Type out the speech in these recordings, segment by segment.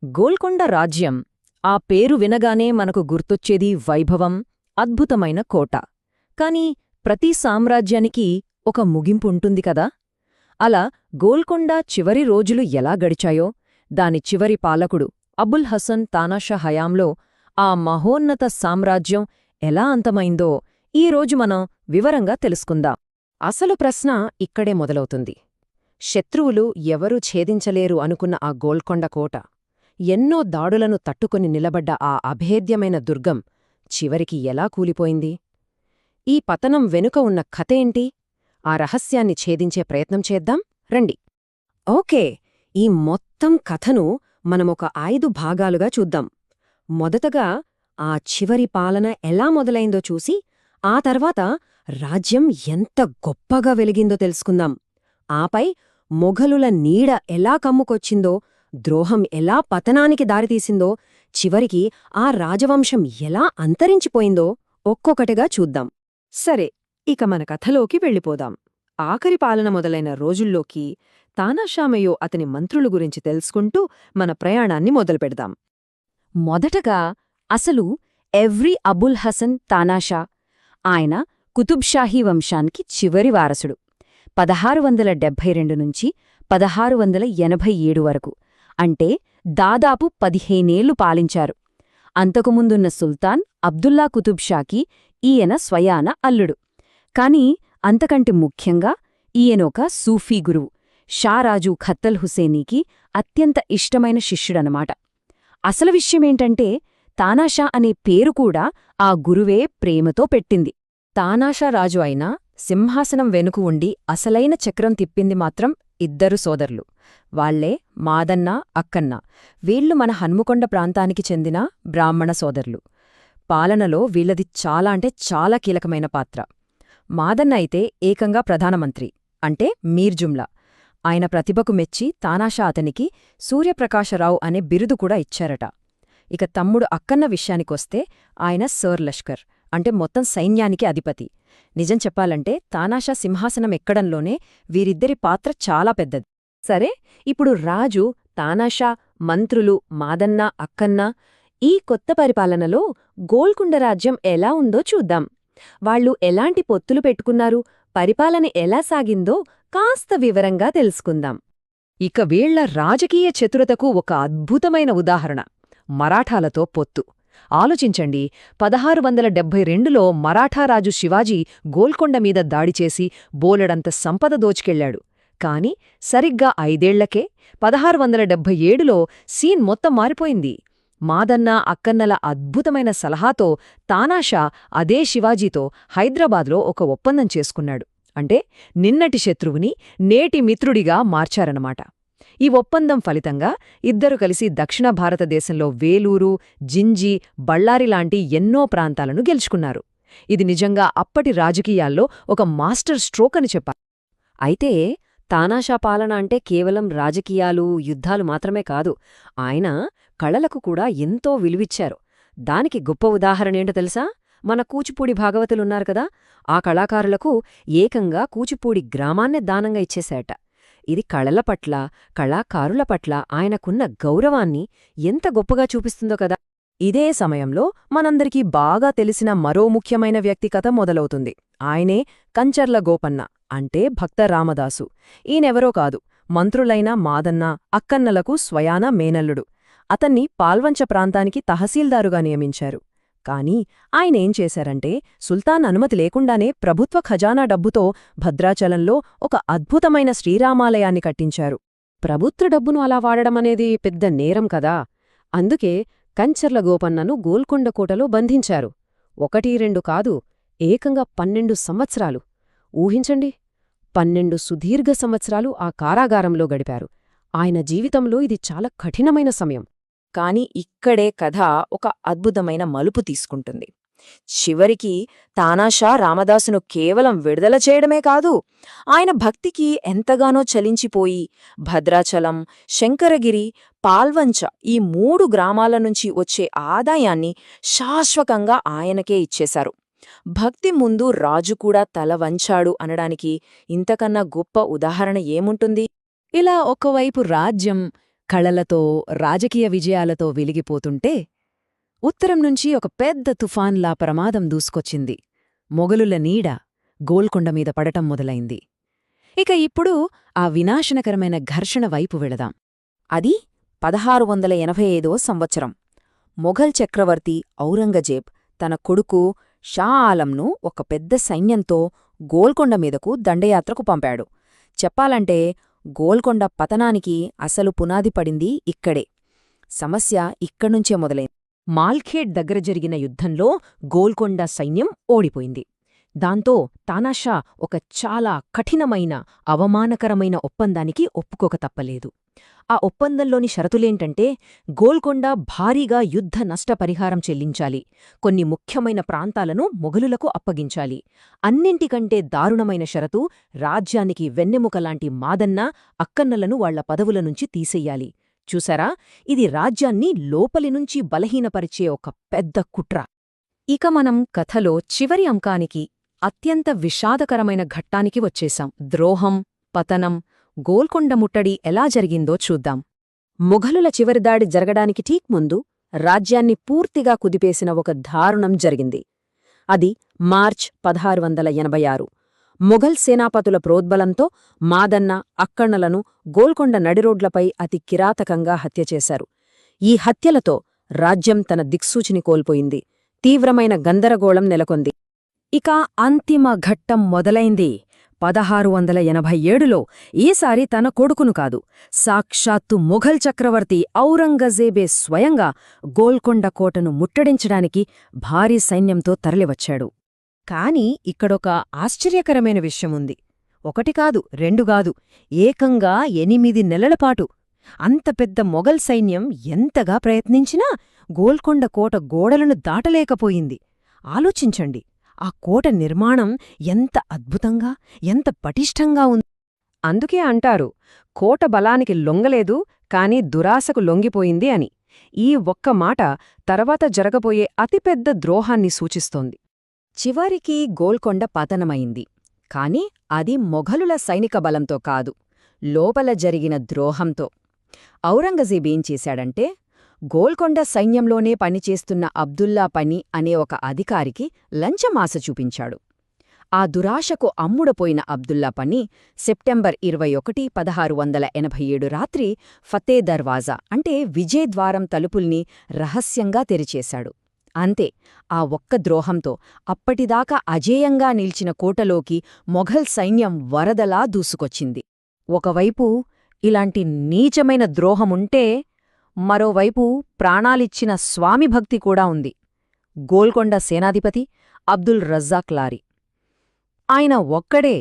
గోల్కొండ రాజ్యం ఆ పేరు వినగానే మనకు గుర్తొచ్చేది వైభవం, అద్భుతమైన కోట. కాని ప్రతి సామ్రాజ్యానికి ఒక ముగింపుంటుంది కదా. అలా గోల్కొండ చివరి రోజులు ఎలా గడిచాయో, దాని చివరి పాలకుడు అబుల్ హసన్ తానాషా హయాంలో ఆ మహోన్నత సామ్రాజ్యం ఎలా అంతమైందో ఈరోజు మనం వివరంగా తెలుసుకుందాం. అసలు ప్రశ్న ఇక్కడే మొదలవుతుంది. శత్రువులు ఎవరూ ఛేదించలేరు అనుకున్న ఆ గోల్కొండ కోట, ఎన్నో దాడులను తట్టుకొని నిలబడ్డ ఆ అభేద్యమైన దుర్గం చివరికి ఎలా కూలిపోయింది? ఈ పతనం వెనుక ఉన్న కథేంటి? ఆ రహస్యాన్ని ఛేదించే ప్రయత్నం చేద్దాం రండి. ఓకే, ఈ మొత్తం కథను మనమొక 5 భాగాలుగా చూద్దాం. మొదటగా ఆ చివరి పాలన ఎలా మొదలైందో చూసి, ఆ తర్వాత రాజ్యం ఎంత గొప్పగా వెలిగిందో తెలుసుకుందాం. ఆపై మొఘలుల నీడ ఎలా కమ్ముకొచ్చిందో, ద్రోహం ఎలా పతనానికి దారితీసిందో, చివరికి ఆ రాజవంశం ఎలా అంతరించిపోయిందో ఒక్కొక్కటిగా చూద్దాం. సరే, ఇక మన కథలోకి వెళ్ళిపోదాం. ఆఖరి పాలన మొదలైన రోజుల్లోకి, తానాషామయో అతని మంత్రులు గురించి తెలుసుకుంటూ మన ప్రయాణాన్ని మొదలుపెడదాం. మొదటగా అసలు అబుల్ హసన్ తానాషా. ఆయన కుతుబ్షాహీ వంశానికి చివరి వారసుడు. 1672 నుంచి 1687 వరకు, అంటే దాదాపు 15 ఏళ్లు పాలించారు. అంతకుముందున్న సుల్తాన్ అబ్దుల్లా కుతుబ్షాకి ఈయన స్వయాన అల్లుడు. కాని అంతకంటే ముఖ్యంగా ఈయనొక సూఫీ గురువు, షారాజు ఖత్తల్ హుసేనీకి అత్యంత ఇష్టమైన శిష్యుడనమాట. అసలు విషయమేంటంటే, తానాషా అనే పేరు కూడా ఆ గురువే ప్రేమతో పెట్టింది. తానాషా రాజు అయినా సింహాసనం వెనుకు ఉండి అసలైన చక్రం తిప్పింది మాత్రం 2 సోదరులు. వాళ్లే మాదన్న, అక్కన్న. వీళ్లు మన హన్మకొండ ప్రాంతానికి చెందిన బ్రాహ్మణ సోదరులు. పాలనలో వీళ్లది చాలా అంటే చాలా కీలకమైన పాత్ర. మాదన్న అయితే ఏకంగా ప్రధానమంత్రి, అంటే మీర్ జుమ్లా. ఆయన ప్రతిభకు మెచ్చి తానాషా అతనికి సూర్యప్రకాశరావు అనే బిరుదు కూడా ఇచ్చారట. ఇక తమ్ముడు అక్కన్న విషయానికొస్తే ఆయన సర్ లష్కర్, అంటే మొత్తం సైన్యానికి అధిపతి. నిజం చెప్పాలంటే తానాషా సింహాసనం ఎక్కడంలోనే వీరిద్దరి పాత్ర చాలా పెద్దది. సరే, ఇప్పుడు రాజు, తానాషా, మంత్రులు, మాదన్న, అక్కన్న, ఈ కొత్త పరిపాలనలో గోల్కొండ రాజ్యం ఎలా ఉందో చూద్దాం. వాళ్లు ఎలాంటి పొత్తులు పెట్టుకున్నారు, పరిపాలన ఎలా సాగిందో కాస్త వివరంగా తెలుసుకుందాం. ఇక వీళ్ల రాజకీయ చతురతకు ఒక అద్భుతమైన ఉదాహరణ మరాఠాలతో పొత్తు. ఆలోచించండి, 1672లో మరాఠారాజు శివాజీ గోల్కొండ మీద దాడిచేసి బోలెడంత సంపద దోచుకెళ్లాడు. కాని సరిగ్గా 5 ఏళ్లకే 1677లో సీన్ మొత్తం మారిపోయింది. మాదన్న, అక్కన్నల అద్భుతమైన సలహాతో తానాషా అదే శివాజీతో హైదరాబాద్లో ఒక ఒప్పందం చేసుకున్నాడు. అంటే నిన్నటి శత్రువుని నేటి మిత్రుడిగా మార్చారన్నమాట. ఈ ఒప్పందం ఫలితంగా ఇద్దరు కలిసి దక్షిణ భారతదేశంలో వేలూరు, జింజి, బళ్ళారి లాంటి ఎన్నో ప్రాంతాలను గెలుచుకున్నారు. ఇది నిజంగా అప్పటి రాజకీయాల్లో ఒక మాస్టర్ స్ట్రోక్ అని చెప్పాలి. అయితే తానాషా పాలన అంటే కేవలం రాజకీయాలు, యుద్ధాలు మాత్రమే కాదు, ఆయన కళలకు కూడా ఎంతో విలువిచ్చారు. దానికి గొప్ప ఉదాహరణేంటో తెలుసా? మన కూచిపూడి భాగవతులున్నారు కదా, ఆ కళాకారులకు ఏకంగా కూచిపూడి గ్రామాన్నే దానంగా ఇచ్చేశాట. ఇది కళల పట్ల, కళాకారుల పట్ల ఆయనకున్న గౌరవాన్ని ఎంత గొప్పగా చూపిస్తుందో కదా. ఇదే సమయంలో మనందరికీ బాగా తెలిసిన మరో ముఖ్యమైన వ్యక్తి కథ మొదలవుతుంది. ఆయనే కంచర్ల గోపన్న, అంటే భక్త రామదాసు. ఈయనెవరో కాదు, మంత్రులైన మాదన్న, అక్కన్నలకు స్వయాన మేనల్లుడు. అతన్ని పాల్వంచ ప్రాంతానికి తహసీల్దారుగా నియమించారు. కాని ఆయనేం చేశారంటే, సుల్తాన్ అనుమతి లేకుండానే ప్రభుత్వ ఖజానా డబ్బుతో భద్రాచలంలో ఒక అద్భుతమైన శ్రీరామాలయాన్ని కట్టించారు. ప్రభుత్వ డబ్బును అలా వాడడమనేది పెద్ద నేరం కదా. అందుకే కంచర్ల గోపన్నను గోల్కొండ కోటలో బంధించారు. 1-2 కాదు, ఏకంగా 12 సంవత్సరాలు. ఊహించండి, 12 సుదీర్ఘ సంవత్సరాలు ఆ కారాగారంలో గడిపారు. ఆయన జీవితంలో ఇది చాలా కఠినమైన సమయం. కాని ఇక్కడే కథ ఒక అద్భుతమైన మలుపు తీసుకుంటుంది. చివరికి తానాషా రామదాసును కేవలం విడుదల చేయడమే కాదు, ఆయన భక్తికి ఎంతగానో చలించిపోయి భద్రాచలం, శంకరగిరి, పాల్వంచ ఈ 3 గ్రామాల నుంచి వచ్చే ఆదాయాన్ని శాశ్వతంగా ఆయనకే ఇచ్చేశారు. భక్తి ముందు రాజు కూడా తల వంచాడు అనడానికి ఇంతకన్నా గొప్ప ఉదాహరణ ఏముంటుంది? ఇలా ఒకవైపు రాజ్యం, కళలతో రాజకీయ విజయాలతో వెలిగిపోతుంటే ఉత్తరం నుంచి ఒక పెద్ద తుఫాన్లా ప్రమాదం దూసుకొచ్చింది. మొగలుల నీడ గోల్కొండ మీద పడటం మొదలైంది. ఇక ఇప్పుడు ఆ వినాశనకరమైన ఘర్షణ వైపు వెళదాం. అది 1685వ సంవత్సరం. మొఘల్ చక్రవర్తి ఔరంగజేబ్ తన కొడుకు షా ఆలంను ఒక పెద్ద సైన్యంతో గోల్కొండ మీదకు దండయాత్రకు పంపాడు. చెప్పాలంటే గోల్కొండ పతనానికి అసలు పునాది పడింది ఇక్కడే. సమస్య ఇక్కడ్నుంచే మొదలైంది. మాల్ఖేడ్ దగ్గర జరిగిన యుద్ధంలో గోల్కొండ సైన్యం ఓడిపోయింది. దాంతో తానాషా ఒక చాలా కఠినమైన అవమానకరమైన ఒప్పందానికి ఒప్పుకోక తప్పలేదు. ఆ ఒప్పందంలోని షరతులేంటంటే గోల్కొండ భారీగా యుద్ధ నష్టపరిహారం చెల్లించాలి, కొన్ని ముఖ్యమైన ప్రాంతాలను మొఘలులకు అప్పగించాలి. అన్నింటికంటే దారుణమైన షరతు రాజ్యానికి వెన్నెముకలాంటి మాదన్న, అక్కన్నలను వాళ్ల పదవుల నుంచి తీసెయ్యాలి. చూసారా, ఇది రాజ్యాన్ని లోపలినుంచి బలహీనపరిచే ఒక పెద్ద కుట్ర. ఇక మనం కథలో చివరి అంకానికి, అత్యంత విషాదకరమైన ఘట్టానికి వచ్చేశాం. ద్రోహం, పతనం, గోల్కొండ ముట్టడి ఎలా జరిగిందో చూద్దాం. మొఘలుల చివరిదాడి జరగడానికి ఠీక్ ముందు రాజ్యాన్ని పూర్తిగా కుదిపేసిన ఒక దారుణం జరిగింది. అది మార్చ్ 1686. మొఘల్ సేనాపతుల ప్రోద్బలంతో మాదన్న, అక్కన్నలను గోల్కొండ నడిరోడ్లపై అతి కిరాతకంగా హత్యచేశారు. ఈ హత్యలతో రాజ్యం తన దిక్సూచిని కోల్పోయింది. తీవ్రమైన గందరగోళం నెలకొంది. ఇక అంతిమ ఘట్టం మొదలైంది. 1687లో ఈసారి తన కొడుకును కాదు, సాక్షాత్తు మొఘల్ చక్రవర్తి ఔరంగజేబే స్వయంగా గోల్కొండ కోటను ముట్టడించడానికి భారీ సైన్యంతో తరలివచ్చాడు. కాని ఇక్కడొక ఆశ్చర్యకరమైన విషయముంది. ఒకటి కాదు, రెండు కాదు, ఏకంగా 8 నెలలపాటు అంత పెద్ద మొఘల్ సైన్యం ఎంతగా ప్రయత్నించినా గోల్కొండ కోట గోడలను దాటలేకపోయింది. ఆలోచించండి, ఆ కోట నిర్మాణం ఎంత అద్భుతంగా, ఎంత పటిష్టంగా ఉంది. అందుకే అంటారు, కోట బలానికి లొంగలేదు, కాని దురాశకు లొంగిపోయింది అని. ఈ ఒక్క మాట తర్వాత జరగబోయే అతిపెద్ద ద్రోహాన్ని సూచిస్తోంది. చివరికి గోల్కొండ పతనమైంది. కాని అది మొఘలుల సైనిక బలంతో కాదు, లోపల జరిగిన ద్రోహంతో. ఔరంగజేబేం చేశాడంటే, గోల్కొండ సైన్యంలోనే పనిచేస్తున్న అబ్దుల్లా పని అనే ఒక అధికారికి లంచమాశ చూపించాడు. ఆ దురాశకు అమ్ముడపోయిన అబ్దుల్లా పని సెప్టెంబర్ 21, 1687 రాత్రి ఫతే దర్వాజా అంటే విజయద్వారం తలుపుల్ని రహస్యంగా తెరిచేశాడు. అంతే, ఆ ఒక్క ద్రోహంతో అప్పటిదాకా అజేయంగా నిల్చిన కోటలోకి మొఘల్ సైన్యం వరదలా దూసుకొచ్చింది. ఒకవైపు ఇలాంటి నీచమైన ద్రోహముంటే, మరోవైపు ప్రాణాలిచ్చిన స్వామిభక్తి కూడా ఉంది. గోల్కొండ సేనాధిపతి అబ్దుల్ రజ్జాక్ లారీ. ఆయన ఒక్కడే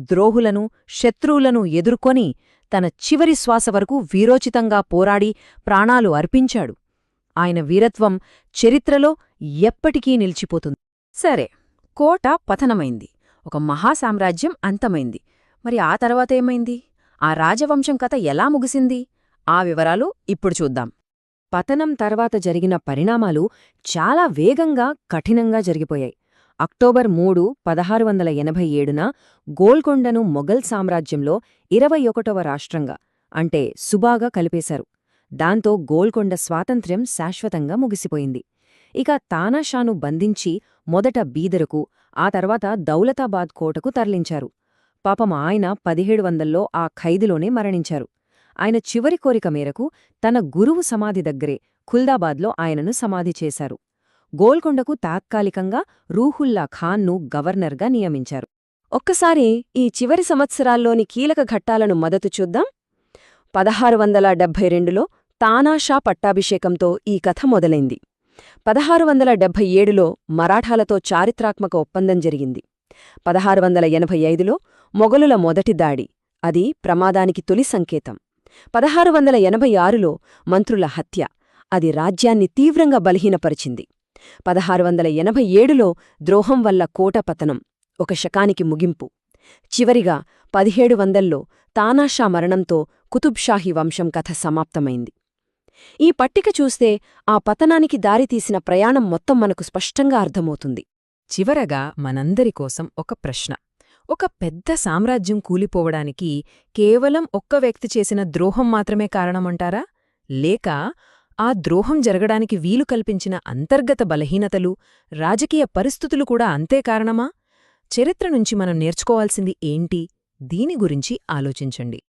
ద్రోహులను, శత్రువులను ఎదుర్కొని తన చివరి శ్వాస వరకు వీరోచితంగా పోరాడి ప్రాణాలు అర్పించాడు. ఆయన వీరత్వం చరిత్రలో ఎప్పటికీ నిలిచిపోతుంది. సరే, కోట పతనమైంది, ఒక మహాసామ్రాజ్యం అంతమైంది. మరి ఆ తర్వాతేమైంది? ఆ రాజవంశం కథ ఎలా ముగిసింది? ఆ వివరాలు ఇప్పుడు చూద్దాం. పతనం తర్వాత జరిగిన పరిణామాలు చాలా వేగంగా, కఠినంగా జరిగిపోయాయి. అక్టోబర్ 3, 1687న గోల్కొండను మొఘల్ సామ్రాజ్యంలో 21వ రాష్ట్రంగా అంటే సుబాగా కలిపేశారు. దాంతో గోల్కొండ స్వాతంత్ర్యం శాశ్వతంగా ముగిసిపోయింది. ఇక తానాషాను బంధించి మొదట బీదరుకు, ఆ తర్వాత దౌలతాబాద్ కోటకు తరలించారు. పాపం ఆయన 1700లో ఆ ఖైదులోనే మరణించారు. ఆయన చివరి కోరిక మేరకు తన గురువు సమాధి దగ్గరే ఖుల్దాబాద్లో ఆయనను సమాధి చేశారు. గోల్కొండకు తాత్కాలికంగా రూహుల్లా ఖాన్ను గవర్నర్గా నియమించారు. ఒక్కసారి ఈ చివరి సంవత్సరాల్లోని కీలక ఘట్టాలను మదతు చూద్దాం. 1672లో తానాషా పట్టాభిషేకంతో ఈ కథ మొదలైంది. 1677లో మరాఠాలతో చారిత్రాత్మక ఒప్పందం జరిగింది. 1685లో మొఘలుల మొదటి దాడి, అది ప్రమాదానికి తొలి సంకేతం. 1686లో మంత్రుల హత్య, అది రాజ్యాన్ని తీవ్రంగా బలహీనపరిచింది. 1687లో ద్రోహం వల్ల కోట పతనం, ఒక శకానికి ముగింపు. చివరిగా 1700లో తానాషా మరణంతో కుతుబ్షాహీ వంశం కథ సమాప్తమైంది. ఈ పట్టిక చూస్తే ఆ పతనానికి దారితీసిన ప్రయాణం మొత్తం మనకు స్పష్టంగా అర్థమవుతుంది. చివరగా మనందరి కోసం ఒక ప్రశ్న. ఒక పెద్ద సామ్రాజ్యం కూలిపోవడానికి కేవలం ఒక్క వ్యక్తి చేసిన ద్రోహం మాత్రమే కారణమంటారా? లేక ఆ ద్రోహం జరగడానికి వీలు కల్పించిన అంతర్గత బలహీనతలు, రాజకీయ పరిస్థితులు కూడా అంతే కారణమా? చరిత్ర నుంచి మనం నేర్చుకోవాల్సింది ఏంటి? దీని గురించి ఆలోచించండి.